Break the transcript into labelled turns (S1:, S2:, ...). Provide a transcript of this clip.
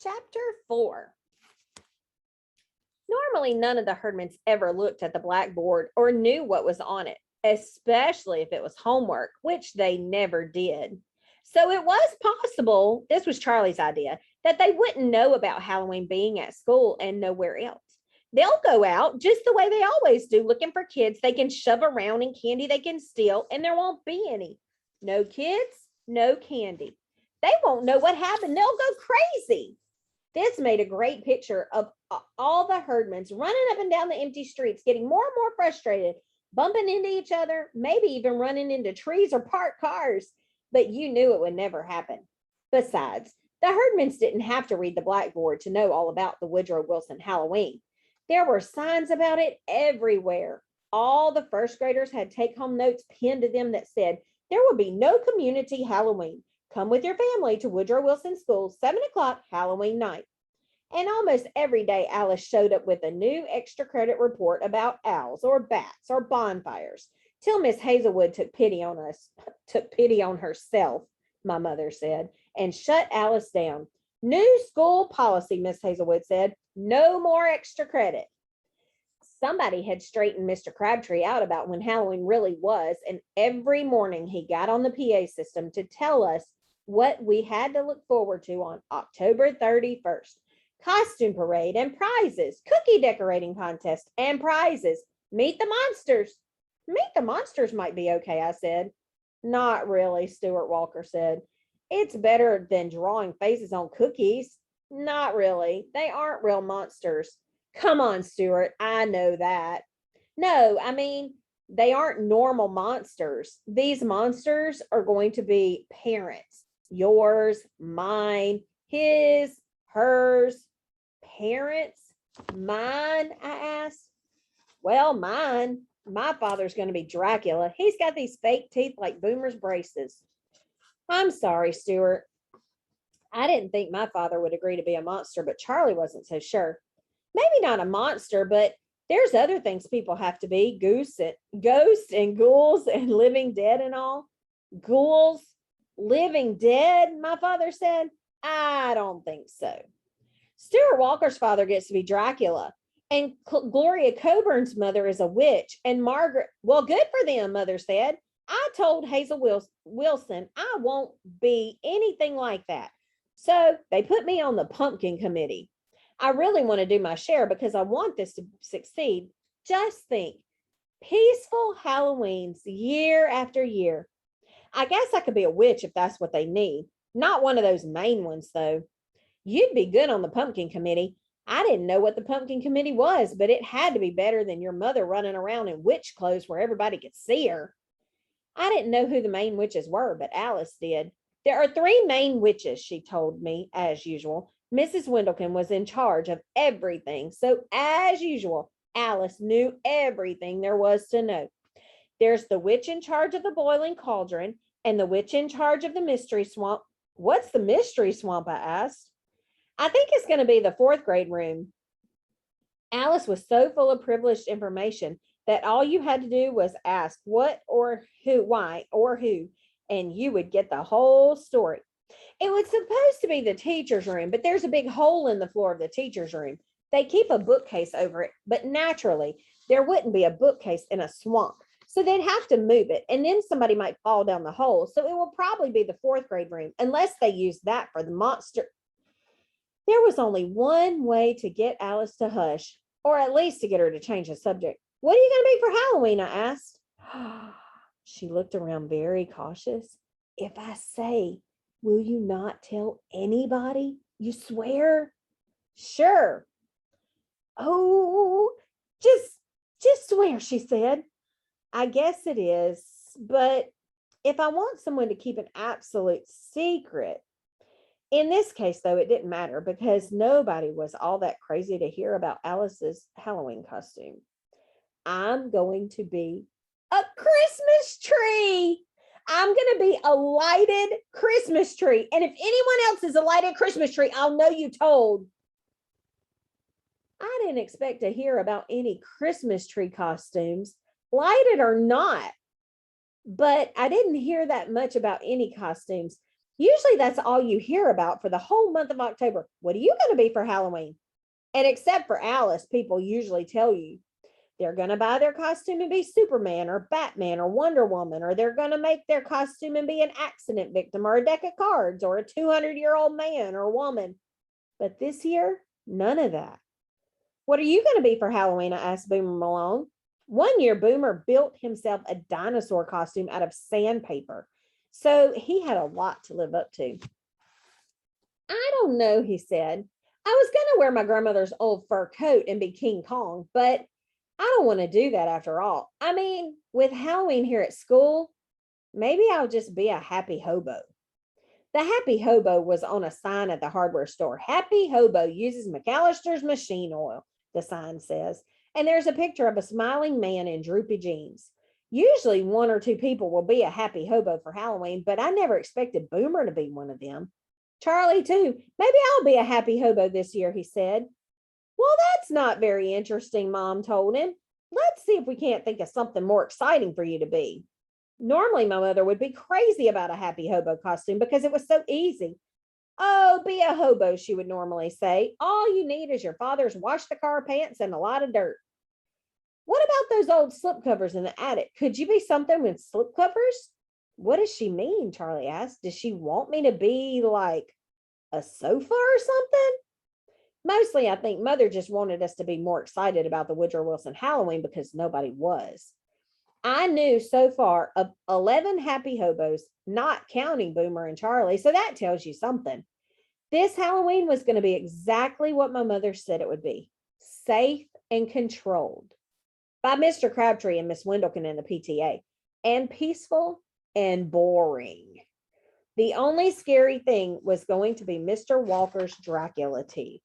S1: Chapter 4. Normally, none of the Herdmans ever looked at the blackboard or knew what was on it, especially if it was homework, which they never did. So it was possible, this was Charlie's idea, that they wouldn't know about Halloween being at school and nowhere else. They'll go out just the way they always do, looking for kids they can shove around and candy they can steal, and there won't be any. No kids, no candy. They won't know what happened. They'll go crazy. This made a great picture of all the herdmans running up and down the empty streets, getting more and more frustrated, bumping into each other, maybe even running into trees or parked cars. But you knew it would never happen. Besides, the herdmans didn't have to read the blackboard to know all about the Woodrow Wilson Halloween. There were signs about it everywhere. All the first graders had take-home notes pinned to them that said, there will be no community Halloween. Come with your family to Woodrow Wilson School, 7 o'clock Halloween night. And almost every day, Alice showed up with a new extra credit report about owls or bats or bonfires, till Miss Hazelwood took pity on herself, my mother said, and shut Alice down. New school policy, Miss Hazelwood said, no more extra credit. Somebody had straightened Mr. Crabtree out about when Halloween really was, and every morning he got on the PA system to tell us what we had to look forward to on October 31st. Costume parade and prizes, cookie decorating contest and prizes. Meet the monsters. Meet the monsters might be okay, I said. Not really, Stuart Walker said. It's better than drawing faces on cookies. Not really. They aren't real monsters. Come on, Stuart. I know that. No, I mean, they aren't normal monsters. These monsters are going to be parents. Yours, mine, his, hers. Parents? Mine, I asked. Well, mine. My father's going to be Dracula. He's got these fake teeth like Boomer's braces. I'm sorry, Stuart. I didn't think my father would agree to be a monster, but Charlie wasn't so sure. Maybe not a monster, but there's other things people have to be. Ghosts and ghouls and living dead and all. Ghouls, living dead, my father said. I don't think so. Stuart Walker's father gets to be Dracula, and Gloria Coburn's mother is a witch, and Margaret, well, good for them, mother said. I told Hazel Wilson I won't be anything like that. So they put me on the pumpkin committee. I really want to do my share because I want this to succeed. Just think, peaceful Halloweens year after year. I guess I could be a witch if that's what they need. Not one of those main ones, though. You'd be good on the pumpkin committee. I didn't know what the pumpkin committee was, but it had to be better than your mother running around in witch clothes where everybody could see her. I didn't know who the main witches were, but Alice did. There are 3 main witches, she told me, as usual. Mrs. Wendleton was in charge of everything, so as usual, Alice knew everything there was to know. There's the witch in charge of the boiling cauldron and the witch in charge of the mystery swamp. What's the mystery swamp? I asked. I think it's going to be the 4th grade room. Alice was so full of privileged information that all you had to do was ask what or who, why or who, and you would get the whole story. It was supposed to be the teacher's room, but there's a big hole in the floor of the teacher's room. They keep a bookcase over it, but naturally, there wouldn't be a bookcase in a swamp. So they'd have to move it, and then somebody might fall down the hole. So it will probably be the 4th grade room, unless they use that for the monster. There was only one way to get Alice to hush, or at least to get her to change the subject. What are you going to be for Halloween? I asked. She looked around very cautious. If I say, will you not tell anybody? You swear? Sure. Oh, just swear, she said. I guess it is, but if I want someone to keep an absolute secret. In this case, though, it didn't matter because nobody was all that crazy to hear about Alice's Halloween costume. I'm going to be a Christmas tree. I'm going to be a lighted Christmas tree. And if anyone else is a lighted Christmas tree, I'll know you told. I didn't expect to hear about any Christmas tree costumes, lighted or not. But I didn't hear that much about any costumes. Usually that's all you hear about for the whole month of October. What are you going to be for Halloween? And except for Alice, people usually tell you they're going to buy their costume and be Superman or Batman or Wonder Woman, or they're going to make their costume and be an accident victim or a deck of cards or a 200-year-old man or woman. But this year, none of that. What are you going to be for Halloween? I asked Boomer Malone. One year, Boomer built himself a dinosaur costume out of sandpaper. So he had a lot to live up to. I don't know, he said. I was going to wear my grandmother's old fur coat and be King Kong, but I don't want to do that after all. I mean, with Halloween here at school, maybe I'll just be a happy hobo. The happy hobo was on a sign at the hardware store. Happy hobo uses McAllister's machine oil, the sign says. And there's a picture of a smiling man in droopy jeans. Usually one or two people will be a happy hobo for Halloween, but I never expected Boomer to be one of them. Charlie, too. Maybe I'll be a happy hobo this year, he said. Well, that's not very interesting, Mom told him. Let's see if we can't think of something more exciting for you to be. Normally, my mother would be crazy about a happy hobo costume because it was so easy. Oh, be a hobo, she would normally say. All you need is your father's wash the car pants and a lot of dirt. What about those old slipcovers in the attic? Could you be something with slipcovers? What does she mean? Charlie asked. Does she want me to be like a sofa or something? Mostly, I think Mother just wanted us to be more excited about the Woodrow Wilson Halloween because nobody was. I knew so far of 11 happy hobos, not counting Boomer and Charlie, so that tells you something. This Halloween was going to be exactly what my mother said it would be, safe and controlled by Mr. Crabtree and Miss Wendelkin in the PTA, and peaceful and boring. The only scary thing was going to be Mr. Walker's Dracula teeth.